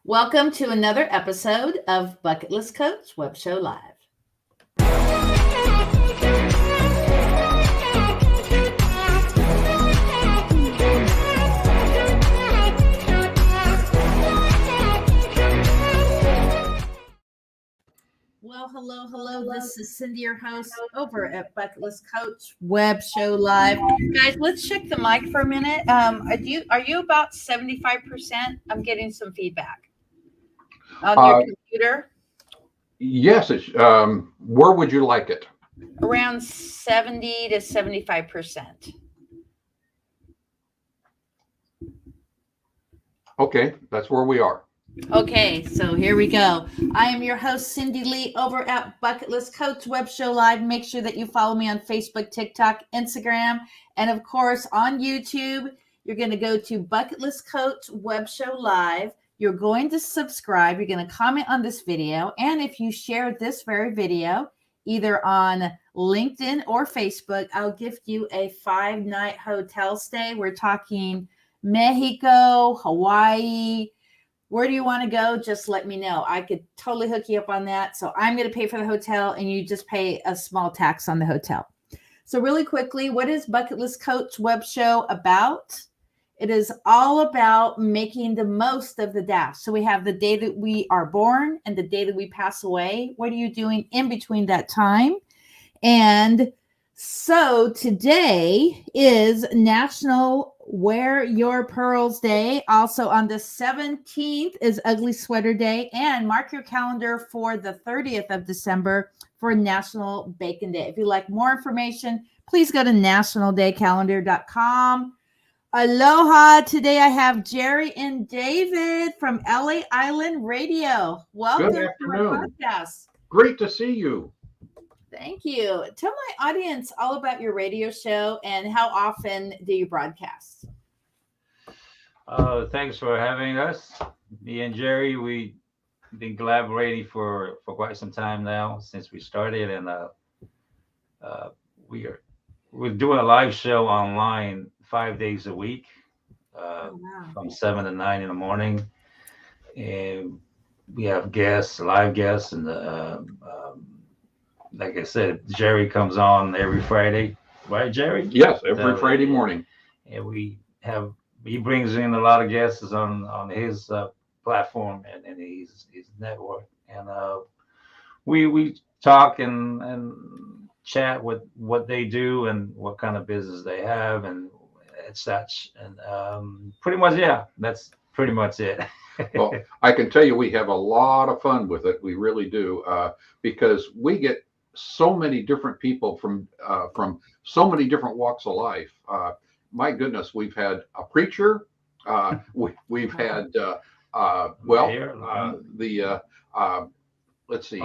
Welcome to another episode of Bucket List Coach Web Show Live. Well, hello. This is Cindy, your host over at Bucket List Coach Web Show Live. Guys, let's check the mic for a minute. Are you about 75%? I'm getting some feedback on your computer. Yes. Where would you like it? Around 70 to 75%. Okay, that's where we are. Okay, so here we go. I am your host, Cindy Lee, over at Bucket List Coach Web Show Live. Make sure that you follow me on Facebook, TikTok, Instagram, and of course on YouTube. You're going to go to Bucket List Coach Web Show Live. You're going to subscribe. You're going to comment on this video. And if you share this very video, either on LinkedIn or Facebook, I'll gift you a 5-night hotel stay. We're talking Mexico, Hawaii. Where do you want to go? Just let me know. I could totally hook you up on that. So I'm going to pay for the hotel and you just pay a small tax on the hotel. So really quickly, what is Bucket List Coach Web Show about? It is all about making the most of the dash. So we have the day that we are born and the day that we pass away. What are you doing in between that time? And so today is National Wear Your Pearls Day. Also on the 17th is Ugly Sweater Day. And mark your calendar for the 30th of December for National Bacon Day. If you'd like more information, please go to nationaldaycalendar.com. Aloha. Today I have Jerry and David from LA Island Radio. Welcome to our podcast. Great to see you. Thank you. Tell my audience all about your radio show and how often do you broadcast? Thanks for having us. Me and Jerry, we've been collaborating for quite some time now since we started, and we're doing a live show online 5 days a week, from 7 to 9 in the morning, and we have live guests, and like I said, Jerry comes on every Friday, right, Jerry? Yes, every Friday morning. And he brings in a lot of guests on his platform and his network. And we talk and chat with what they do and what kind of business they have and such. And pretty much, yeah, that's pretty much it. Well, I can tell you we have a lot of fun with it. We really do, because we get so many different people from so many different walks of life. My goodness, we've had a preacher. We've had let's see.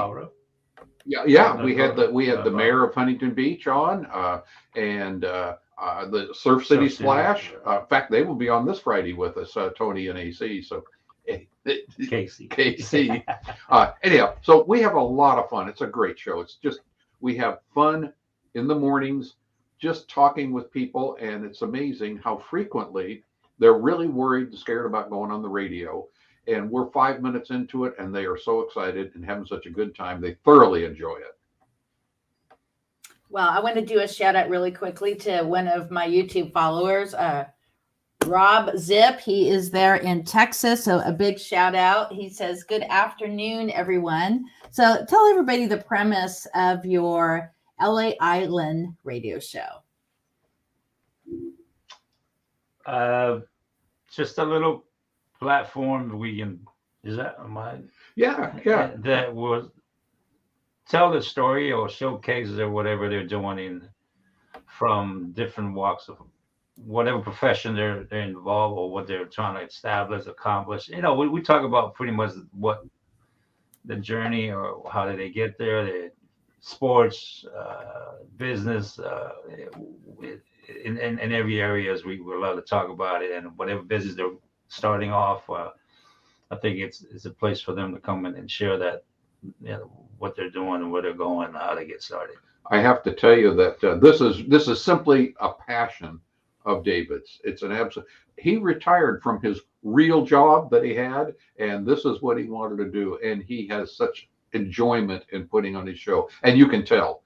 Yeah. We had the mayor of Huntington Beach on, and the Surf City Splash. In fact, they will be on this Friday with us, Tony and AC. So. Casey. Anyhow, so we have a lot of fun. It's a great show. It's just, we have fun in the mornings, just talking with people. And it's amazing how frequently they're really worried and scared about going on the radio. And we're 5 minutes into it and they are so excited and having such a good time. They thoroughly enjoy it. Well, I want to do a shout out really quickly to one of my YouTube followers, Rob Zip. He is there in Texas, so a big shout out. He says, good afternoon, everyone. So tell everybody the premise of your LA Island radio show. Just a little platform we can, Yeah. That will tell the story or showcases or whatever they're doing from different walks of whatever profession they're involved or what they're trying to establish, accomplish. We talk about pretty much what the journey or how did they get there, the sports, business, in every areas we love to talk about it, and whatever business they're starting off. I think it's a place for them to come in and share that, what they're doing and where they're going and how they get started. I have to tell you that this is simply a passion of David's. It's an absolute. He retired from his real job that he had, and this is what he wanted to do. And he has such enjoyment in putting on his show, and you can tell.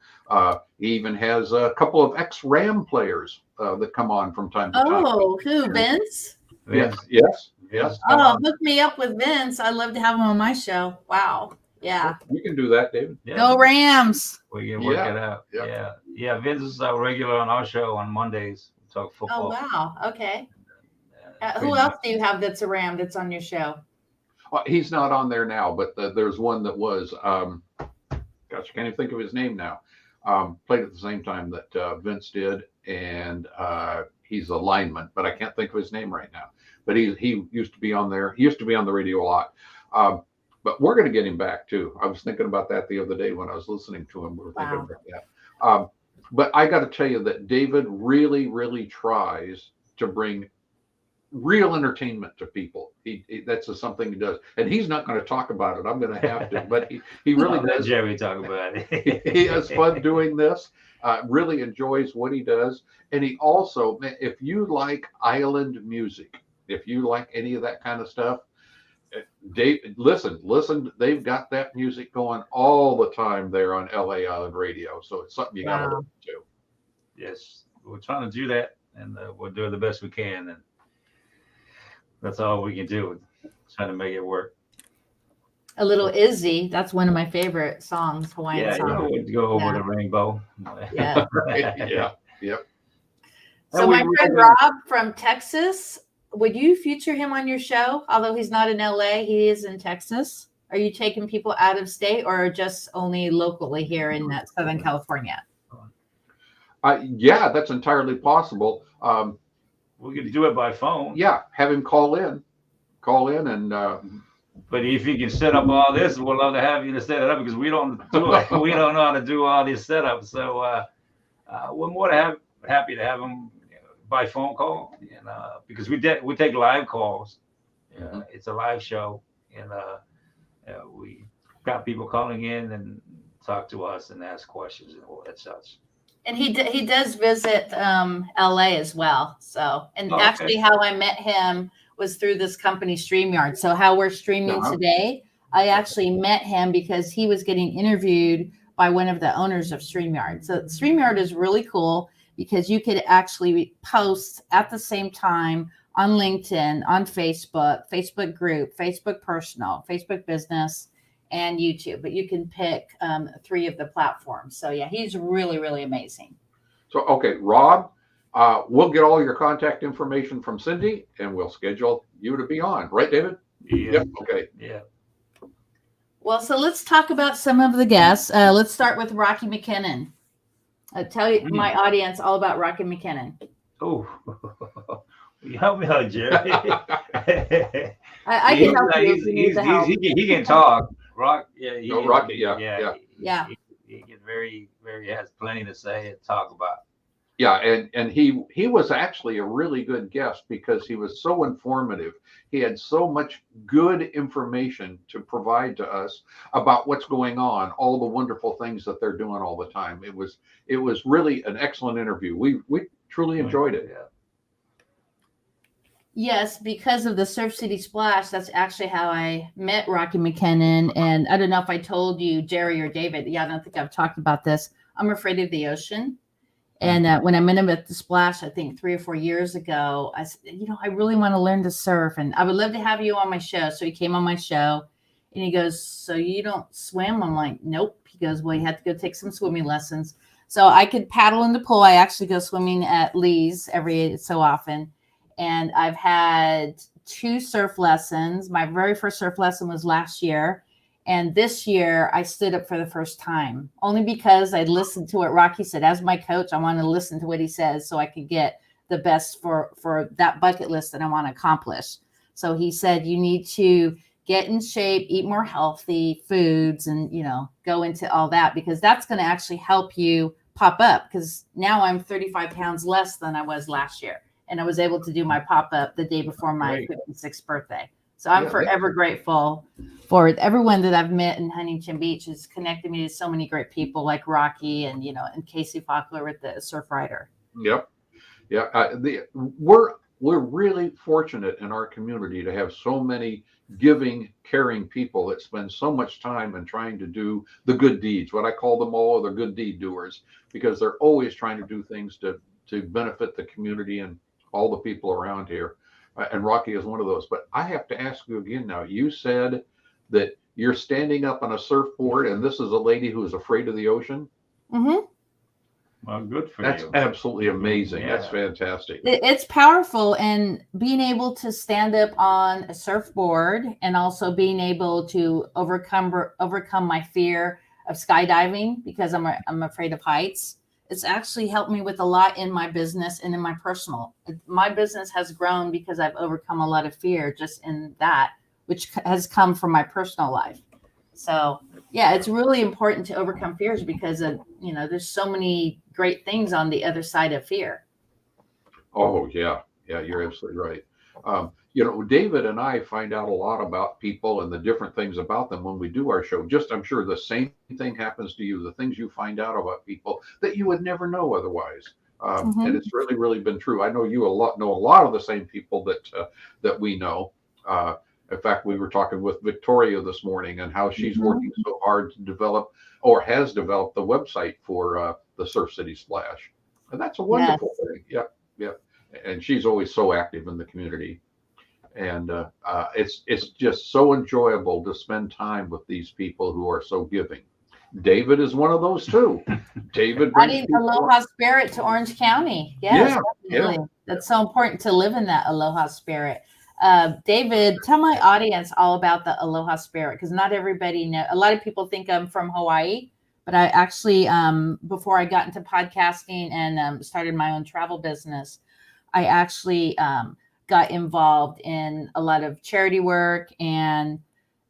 He even has a couple of ex-Ram players that come on from time to time. Oh, who? Vince? Yes, yes, yes. Oh, hook me up with Vince. I'd love to have him on my show. Wow. Yeah. You can do that, David. Yeah. Go Rams. We can work Yeah, it out. yeah. Yeah. Vince is our regular on our show on Mondays. We talk Oh, football. wow. Okay. Who Pretty else much. do you have that's a Ram that's on your show? Well, he's not on there now, but there's one that was. Gosh, I can't even think of his name now. Played at the same time that Vince did, and he's a lineman, but I can't think of his name right now. But he used to be on there. He used to be on the radio a lot. But we're going to get him back too. I was thinking about that the other day when I was listening to him. We were thinking about that. But I got to tell you that David really, really tries to bring real entertainment to people. That's just something he does, and he's not going to talk about it. I'm going to have to, but he really I'll let does. Jerry talk about it. He has fun doing this. Really enjoys what he does, and he also, if you like island music, if you like any of that kind of stuff, Dave, listen. They've got that music going all the time there on LA Island Radio, so it's something you got to listen to. Yes, we're trying to do that, and we're doing the best we can, and that's all we can do. Trying to make it work. A little Izzy. That's one of my favorite songs, Hawaiian Yeah, song. go over the rainbow. Yeah. Yeah, yep. So my friend Rob from Texas, would you feature him on your show? Although he's not in LA, he is in Texas. Are you taking people out of state or just only locally here in Southern California? Yeah, that's entirely possible. We could do it by phone. Yeah, have him call in, and But if you can set up all this, we'd love to have you to set it up because we don't do it. We don't know how to do all this setup. So we're more than happy to have him by phone call, and because we take live calls. It's a live show, and we got people calling in and talk to us and ask questions and all that such. And he does visit LA as well. So, and Okay. actually how I met him was through this company StreamYard. So how we're streaming today, I actually met him because he was getting interviewed by one of the owners of StreamYard. So StreamYard is really cool because you could actually post at the same time on LinkedIn, on Facebook, Facebook group, Facebook personal, Facebook business, and YouTube, but you can pick 3 of the platforms. So yeah, he's really, really amazing. so okay, Rob, we'll get all your contact information from Cindy, and we'll schedule you to be on. Right, David? Yeah. Yep. Okay. Yeah. Well, so let's talk about some of the guests. Let's start with Rocky McKinnon. Tell you my audience all about Rocky McKinnon. Oh, help me out, Jerry. I can help you if you need the help. He can talk. Rocky, Rocky, Yeah. He can very has plenty to say and talk about. Yeah, and he was actually a really good guest because he was so informative. He had so much good information to provide to us about what's going on, all the wonderful things that they're doing all the time. It was really an excellent interview. We truly enjoyed it. Yeah. Yes, because of the Surf City Splash, that's actually how I met Rocky McKinnon. And I don't know if I told you, Jerry or David. Yeah, I don't think I've talked about this. I'm afraid of the ocean. And when I met him at the Splash, I think 3 or 4 years ago, I said, I really want to learn to surf. And I would love to have you on my show. So he came on my show and he goes, so you don't swim? I'm like, nope. He goes, well, you have to go take some swimming lessons. So I could paddle in the pool. I actually go swimming at Lee's every so often. And I've had 2 surf lessons. My very first surf lesson was last year. And this year I stood up for the first time, only because I listened to what Rocky said. As my coach, I want to listen to what he says so I could get the best for that bucket list that I want to accomplish. So he said, you need to get in shape, eat more healthy foods, and, go into all that, because that's going to actually help you pop up. Because now I'm 35 pounds less than I was last year. And I was able to do my pop-up the day before my 56th birthday. So I'm forever grateful for everyone that I've met in Huntington Beach. Has connected me to so many great people like Rocky and, and Casey Faulkner with the Surf Rider. Yep. Yeah, we're really fortunate in our community to have so many giving, caring people that spend so much time in trying to do the good deeds. What I call them all are the good deed doers, because they're always trying to do things to benefit the community and all the people around here. And Rocky is one of those. But I have to ask you again now. You said that you're standing up on a surfboard, and this is a lady who is afraid of the ocean. Mm-hmm. Well, good for That's you. absolutely amazing. Yeah. That's fantastic. It's powerful, and being able to stand up on a surfboard, and also being able to overcome my fear of skydiving, because I'm afraid of heights. It's actually helped me with a lot in my business and in my personal. My business has grown because I've overcome a lot of fear just in that, which has come from my personal life. So yeah, it's really important to overcome fears, because of, there's so many great things on the other side of fear. Oh yeah, you're absolutely right. David and I find out a lot about people and the different things about them when we do our show. Just, I'm sure the same thing happens to you. The things you find out about people that you would never know otherwise. And it's really, really been true. I know you know a lot of the same people that we know. In fact, we were talking with Victoria this morning and how she's working so hard to develop, or has developed, the website for the Surf City Splash. And that's a wonderful thing. Yeah. And she's always so active in the community. And it's just so enjoyable to spend time with these people who are so giving. David is one of those too. David brings Aloha spirit to Orange County. Yes, definitely. Yeah. That's so important to live in that Aloha spirit. David, tell my audience all about the Aloha spirit, because not everybody knows. A lot of people think I'm from Hawaii, but I actually, before I got into podcasting and started my own travel business, I actually got involved in a lot of charity work. And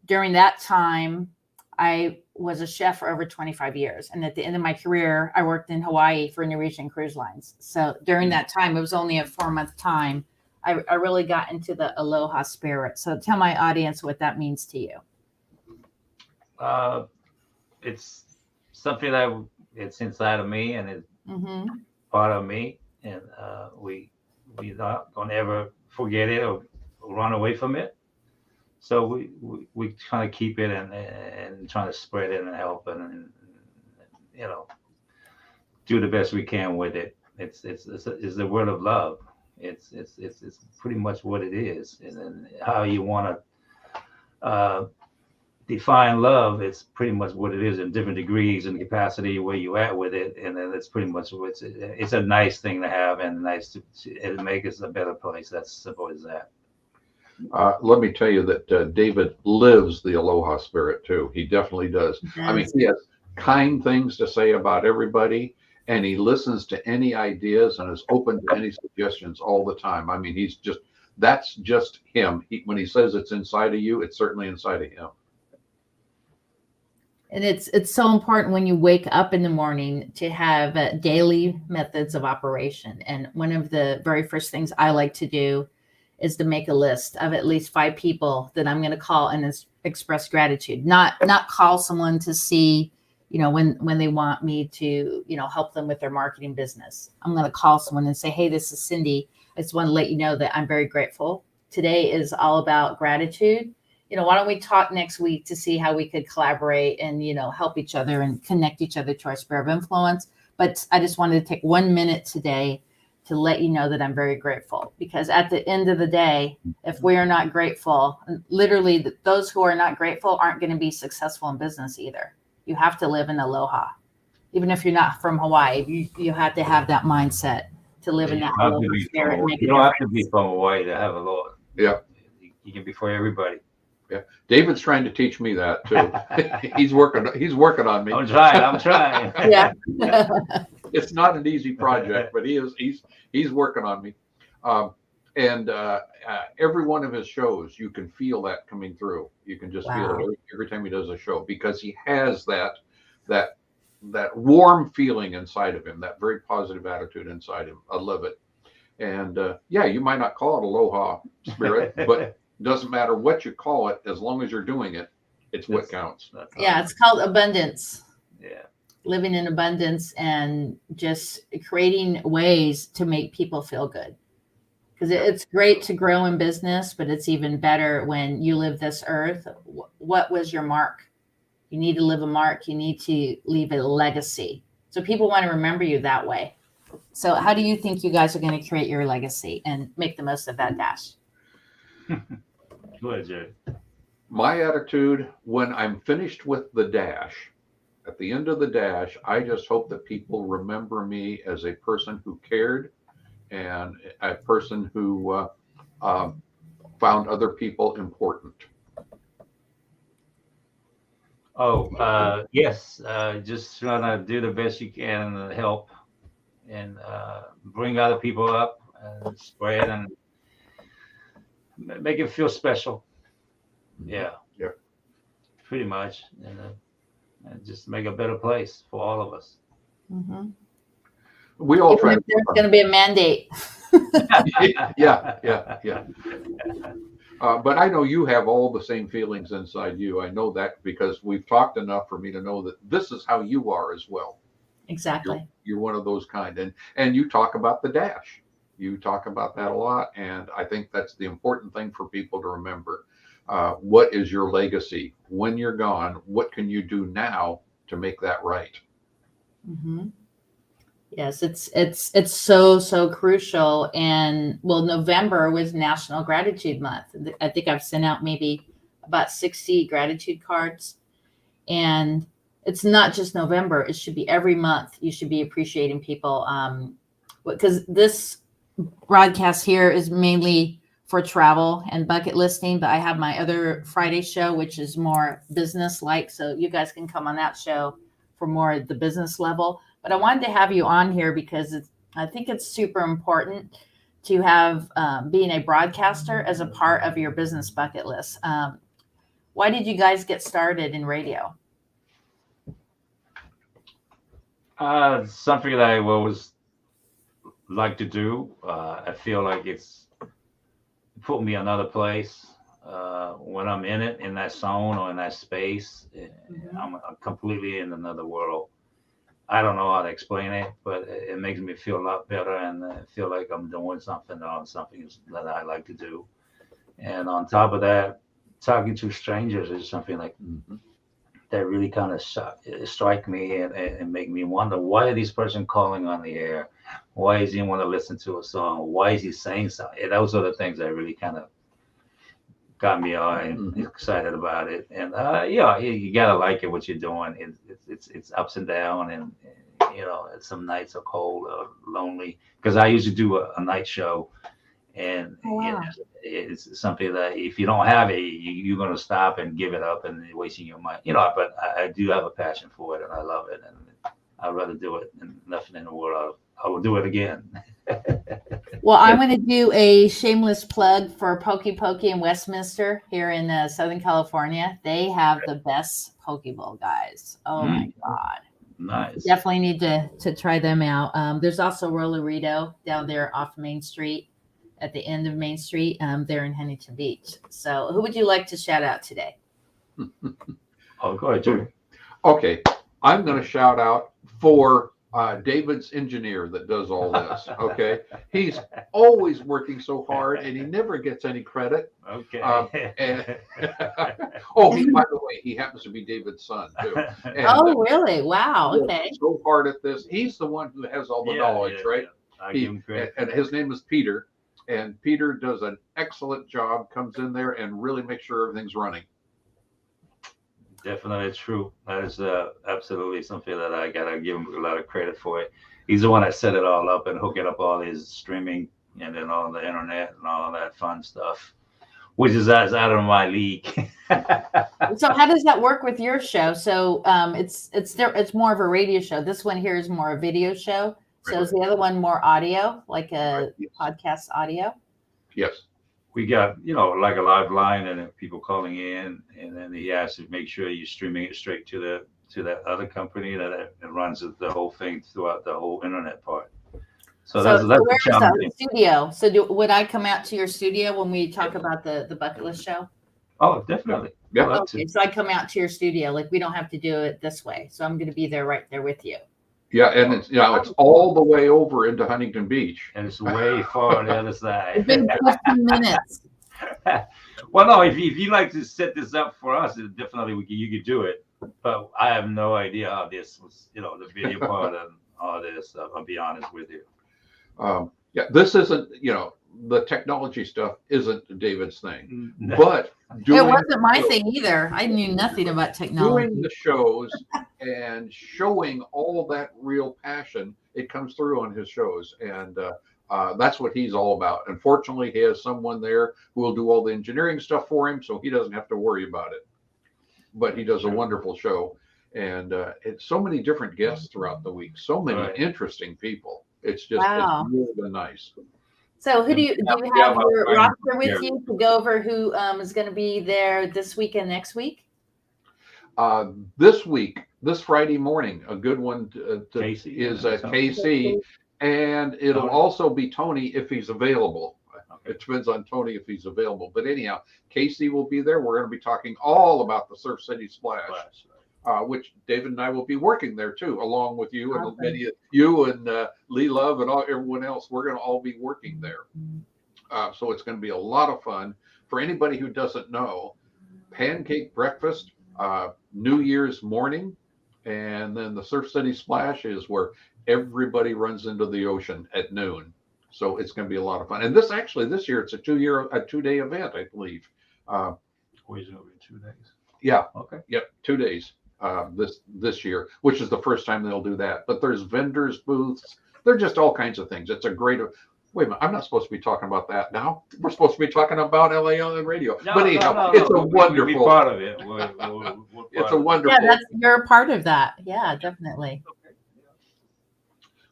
during that time, I was a chef for over 25 years. And at the end of my career, I worked in Hawaii for Norwegian Cruise Lines. So during that time, it was only a 4-month time, I really got into the Aloha spirit. So tell my audience what that means to you. It's something that it's inside of me, and it's part of me. And we not gonna ever forget it or run away from it. So we try to keep it and try to spread it and help and do the best we can with it. It's the word of love. It's pretty much what it is, and then how you want to define love. It's pretty much what it is in different degrees and capacity where you at with it, and then it's pretty much it's a nice thing to have, and nice to make us a better place. That's simple as that. Let me tell you that David lives the Aloha spirit too. He definitely does. I mean, he has kind things to say about everybody, and he listens to any ideas and is open to any suggestions all the time. I mean, that's just him. When he says it's inside of you, it's certainly inside of him. And it's so important when you wake up in the morning to have daily methods of operation. And one of the very first things I like to do is to make a list of at least 5 people that I'm going to call and express gratitude. Not call someone to see, when they want me to, help them with their marketing business. I'm going to call someone and say, hey, this is Cindy. I just want to let you know that I'm very grateful. Today is all about gratitude. Why don't we talk next week to see how we could collaborate and, help each other and connect each other to our sphere of influence. But I just wanted to take 1 minute today to let you know that I'm very grateful, because at the end of the day, if we are not grateful, literally those who are not grateful aren't going to be successful in business either. You have to live in aloha. Even if you're not from Hawaii, you have to have that mindset to live in that aloha spirit. You don't have to be from Hawaii to have aloha. Yeah. You can be for everybody. Yeah. David's trying to teach me that too. He's working on me. I'm trying. Yeah. It's not an easy project, but he's working on me. And every one of his shows, you can feel that coming through. You can just feel it every time he does a show, because he has that warm feeling inside of him, that very positive attitude inside him. I love it. And you might not call it Aloha spirit, but it doesn't matter what you call it, as long as you're doing it, it's what counts. Yeah, it's called abundance. Yeah. living in abundance and just creating ways to make people feel good. Because it's great to grow in business, but it's even better when you live this earth. What was your mark? You need to leave a mark. You need to leave a legacy. So people want to remember you that way. So how do you think you guys are going to create your legacy and make the most of that dash? Go ahead, Jerry. My attitude when I'm finished with the dash, at the end of the dash, I just hope that people remember me as a person who cared and a person who found other people important. Oh, yes. Just trying to do the best you can and help and bring other people up and spread and make it feel special. Yeah. Yeah. Pretty much. And just make a better place for all of us. Mm-hmm. We all try. There's going to be a mandate. Yeah. But I know you have all the same feelings inside you. I know that because we've talked enough for me to know that this is how you are as well. Exactly. You're one of those kind. And you talk about the dash. You talk about that a lot. And I think that's the important thing for people to remember. What is your legacy? When you're gone, what can you do now to make that right? Mm-hmm. Yes, it's so crucial. And well, November was National Gratitude Month. I think I've sent out maybe about 60 gratitude cards. And it's not just November. It should be every month. You should be appreciating people. Because this broadcast here is mainly for travel and bucket listing, but I have my other Friday show, which is more business-like. So you guys can come on that show for more at the business level. But I wanted to have you on here because I think it's super important to have being a broadcaster as a part of your business bucket list. Why did you guys get started in radio? Something that I always like to do. I feel like it's put me another place when I'm in it, in that zone or in that space. Mm-hmm. I'm completely in another world. I don't know how to explain it, but it makes me feel a lot better and I feel like I'm doing something on something that I like to do. And on top of that, talking to strangers is something like that really kind of strike me and make me wonder, why are these person calling on the air? Why does he want to listen to a song? Why is he saying something? And those are the things that really kind of got me excited about it. And you gotta like it what you're doing. It's ups and downs, and some nights are cold or lonely because I usually do a night show, and it's something that if you don't have it, you're gonna stop and give it up and wasting your money. But I do have a passion for it and I love it, and I'd rather do it than nothing in the world. I will do it again. Well, I'm going to do a shameless plug for Poke Poke in Westminster here in Southern California. They have the best poke bowl, guys. Oh my God. Nice. Definitely need to try them out. There's also Rollerito down there off Main Street at the end of Main Street there in Huntington Beach. So who would you like to shout out today? Oh, go ahead, Jerry. Okay. I'm going to shout out for David's engineer that does all this. Okay. He's always working so hard and he never gets any credit. Okay. By the way, he happens to be David's son too. And, really? Wow. Okay. So hard at this. He's the one who has all the knowledge, right? Yeah. I give him credit. And his name is Peter. And Peter does an excellent job, comes in there and really makes sure everything's running. Definitely true. That is absolutely something that I gotta give him a lot of credit for it. He's the one that set it all up and hooking up all his streaming and then all the internet and all that fun stuff, which is out of my league. So how does that work with your show? So it's more of a radio show. This one here is more a video show. So is the other one more audio, like a podcast audio? Yes. We got, like a live line and people calling in, and then he has to make sure you're streaming it straight to that other company that runs the whole thing throughout the whole internet part. So that's where's the studio? So would I come out to your studio when we talk about the bucket list show? Oh, definitely. Yeah. Love to. Okay, so I come out to your studio. Like we don't have to do it this way. So I'm going to be there right there with you. Yeah, and it's it's all the way over into Huntington Beach. And it's way far on the other A side. big 15 minutes. Well, no, if you like to set this up for us, definitely you could do it. But I have no idea how this was, the video part and all this. I'll be honest with you. Yeah, this isn't, the technology stuff isn't David's thing, No. but It doing wasn't my thing either. I knew nothing about technology. doing the shows and showing all that real passion, it comes through on his shows, and that's what he's all about. Unfortunately, he has someone there who will do all the engineering stuff for him, so he doesn't have to worry about it. But he does a wonderful show, and it's so many different guests throughout the week, so many interesting people. It's just Wow. it's really been nice. So who do you have Yeah, your well, roster with yeah. you to go over who is going to be there this week and next week? This week, this Friday morning, a good one Casey, is yeah, KC, and it'll Tony. also be Tony if he's available. It depends on Tony if he's available. But anyhow, Casey will be there. We're going to be talking all about the Surf City Splash, which David and I will be working there too, along with you and many of you and Lee Love and everyone else. We're going to all be working there. So it's going to be a lot of fun. For anybody who doesn't know, pancake breakfast, New Year's morning, and then the Surf City Splash is where everybody runs into the ocean at noon. So it's going to be a lot of fun. And this year it's a 2-day event, I believe. Always over 2 days. Yeah. Okay. Yep. 2 days this year, which is the first time they'll do that. But there's vendors booths. They're just all kinds of things. It's a great. Wait a minute, I'm not supposed to be talking about that now. We're supposed to be talking about LA on the radio. No, but anyhow, no, it's a we'll wonderful. be part of it. It's a wonderful. Yeah, you're a part of that. Yeah, definitely.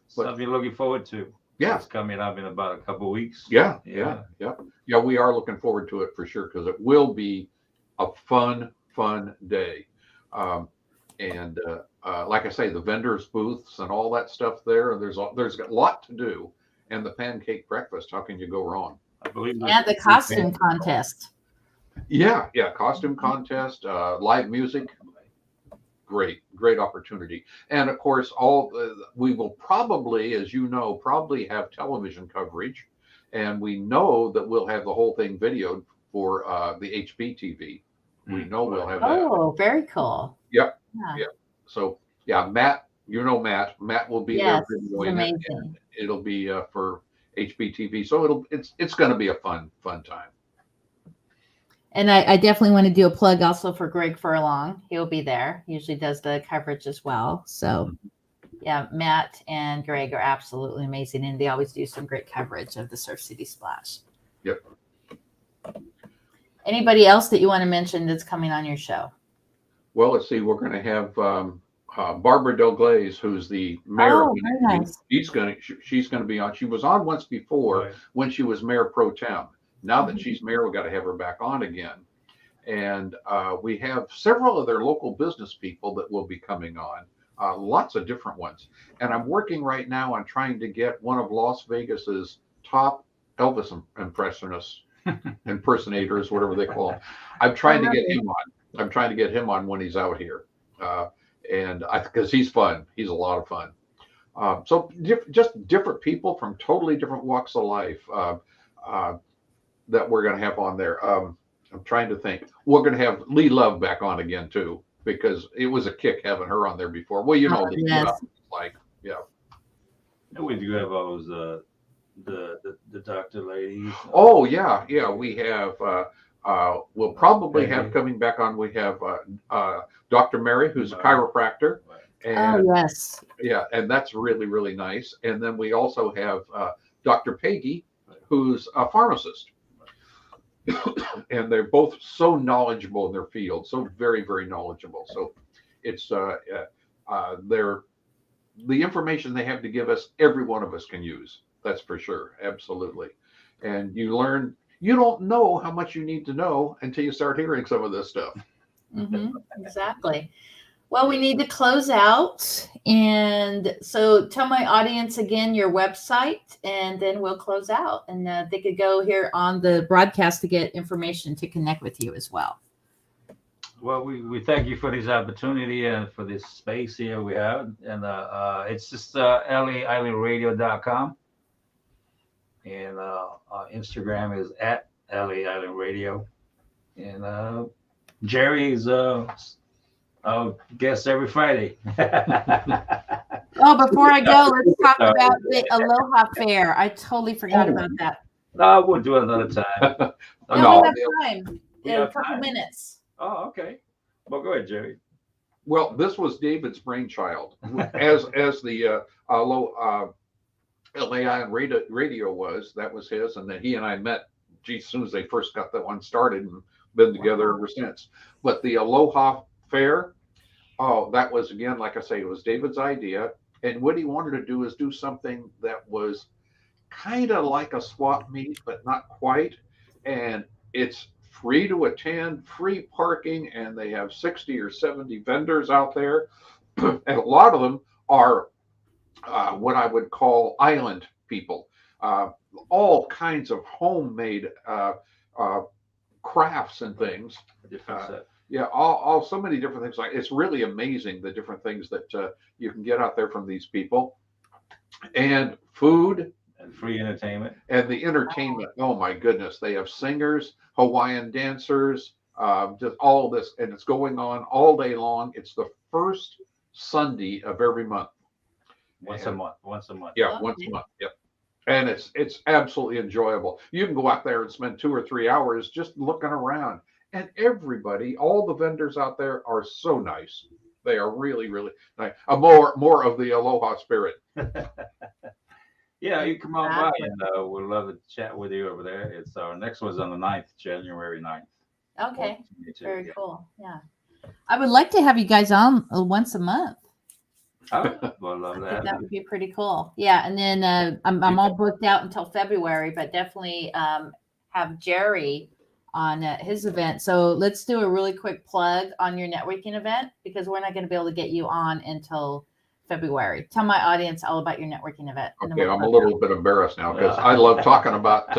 Something looking forward to. Yeah. It's coming up in about a couple of weeks. Yeah. We are looking forward to it for sure because it will be a fun day. Like I say, the vendors booths and all that stuff there. There's a lot to do. And the pancake breakfast, how can you go wrong? I believe. And the costume contest. Yeah, costume contest, live music. Great opportunity. And of course, we will probably, as you know, have television coverage. And we know that we'll have the whole thing videoed for the HBTV. We know we'll have that. Oh, very cool. Yep. Yeah. So, Matt, Matt will be Yes, there it's videoing amazing. it. And it'll be for HBTV. So it's going to be a fun time. And I definitely want to do a plug also for Greg Furlong. He'll be there. He usually does the coverage as well. So, yeah, Matt and Greg are absolutely amazing. And they always do some great coverage of the Surf City Splash. Yep. Anybody else that you want to mention that's coming on your show? Well, let's see. We're going to have Barbara Del Glaze, who's the mayor. Oh, very nice. She's going to be on. She was on once before when she was mayor pro tem. Now that she's mayor, we've got to have her back on again. And we have several of their local business people that will be coming on, lots of different ones. And I'm working right now on trying to get one of Las Vegas's top Elvis impersonators, whatever they call them. I'm trying to get him on. I'm trying to get him on when he's out here. Because he's fun. He's a lot of fun. So just different people from totally different walks of life. That we're going to have on there. I'm trying to think. We're going to have Lee Love back on again too, because it was a kick having her on there before. Well, Lee Love, And we do have those the doctor ladies. Oh yeah. We have. We'll probably have coming back on. We have Dr. Mary, who's a chiropractor. And, yes. Yeah, and that's really, really nice. And then we also have Dr. Peggy, who's a pharmacist. And they're both so knowledgeable in their field, so very, very knowledgeable. So it's they're the information they have to give us, every one of us can use. That's for sure. Absolutely. And you don't know how much you need to know until you start hearing some of this stuff. Mm-hmm. Exactly. Well, we need to close out. And so tell my audience again your website, and then we'll close out. And they could go here on the broadcast to get information to connect with you as well. Well, we thank you for this opportunity and for this space here we have. And it's just LAislandRadio.com. And Instagram is at LA Island Radio. And Jerry's guest every Friday. Oh, before I go, let's talk about the Aloha Fair. I totally forgot about that. No, we'll do it another time. No, we have time. We In a have couple time. minutes. Oh, okay. Well, go ahead, Jerry. Well, this was David's brainchild, as the LA Island Radio was. That was his, and then he and I met. As soon as they first got that one started, and been together ever since. But the Aloha Fair, oh, that was, again, like I say, it was David's idea, and what he wanted to do is do something that was kind of like a swap meet, but not quite, and it's free to attend, free parking, and they have 60 or 70 vendors out there. And a lot of them are what I would call island people, all kinds of homemade crafts and things. Yeah, all so many different things. Like, it's really amazing the different things that you can get out there from these people, and food. And free entertainment. And the entertainment, oh my goodness, they have singers, Hawaiian dancers, just all this, and it's going on all day long. It's the first Sunday of every month. Once a month. Yeah, once a month. Yep. And it's absolutely enjoyable. You can go out there and spend 2 or 3 hours just looking around, and everybody, all the vendors out there are so nice. They are really, really nice. More of the Aloha spirit. Yeah, you come on by, and we'd love to chat with you over there. It's our next one's on the 9th, January 9th. Okay. Very cool. Yeah. I would like to have you guys on once a month. Oh, well, love that. That would be pretty cool. Yeah. And then I'm all booked out until February, but definitely have Jerry on his event. So let's do a really quick plug on your networking event, because we're not going to be able to get you on until February. Tell my audience all about your networking event. Okay, I'm a little bit embarrassed now because I love talking about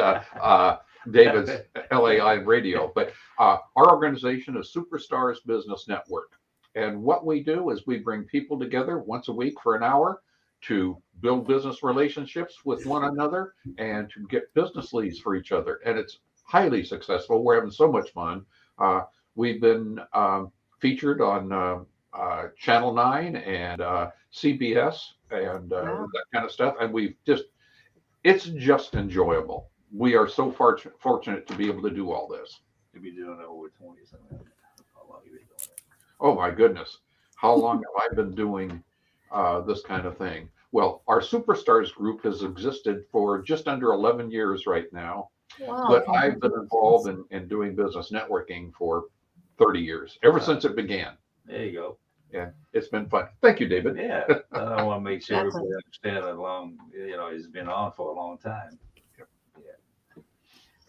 David's LAI radio, but our organization is Superstars Business Network. And what we do is we bring people together once a week for an hour to build business relationships with one another and to get business leads for each other. And it's highly successful. We're having so much fun. We've been featured on Channel 9 and CBS and that kind of stuff. And it's just enjoyable. We are so fortunate to be able to do all this. To be doing it over 20 something. How long have you been doing it? Oh my goodness. How long have I been doing this kind of thing? Well, our Superstars group has existed for just under 11 years right now. Wow, but I've been involved in doing business networking for 30 years, ever since it began. There you go. And it's been fun. Thank you, David. Yeah, I want to make sure everybody understands that it's been on for a long time. Yeah.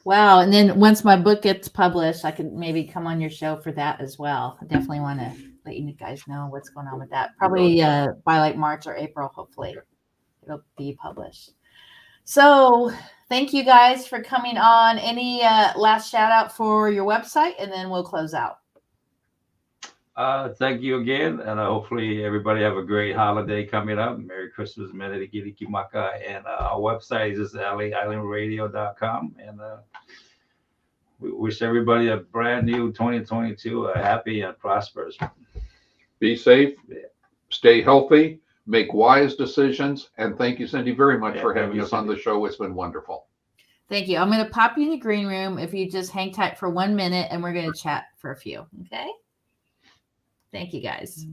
Wow. And then once my book gets published, I could maybe come on your show for that as well. I definitely want to let you guys know what's going on with that. Probably by like March or April, hopefully it'll be published. So thank you guys for coming on. Any last shout out for your website, and then we'll close out. Thank you again, and hopefully everybody have a great holiday coming up. Merry Christmas, Menedikiri Kimaka, and our website is LAislandRadio.com, and we wish everybody a brand new 2022, a happy and prosperous. Be safe, stay healthy, make wise decisions, and thank you, Cindy, very much for having us on the show. It's been wonderful. Thank you. I'm going to pop you in the green room if you just hang tight for 1 minute, and we're going to chat for a few. Okay. Thank you, guys.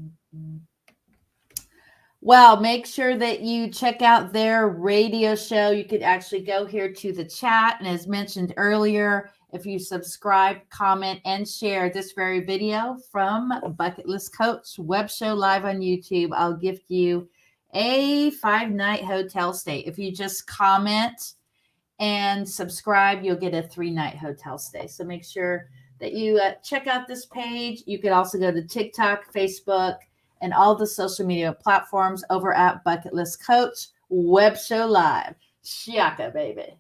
Well, make sure that you check out their radio show. You could actually go here to the chat. And as mentioned earlier, if you subscribe, comment, and share this very video from Bucket List Coach web show live on YouTube, I'll gift you a 5-night hotel stay. If you just comment and subscribe, you'll get a 3-night hotel stay. So make sure that you check out this page. You could also go to TikTok, Facebook, and all the social media platforms over at Bucket List Coach Web Show Live. Shaka, baby.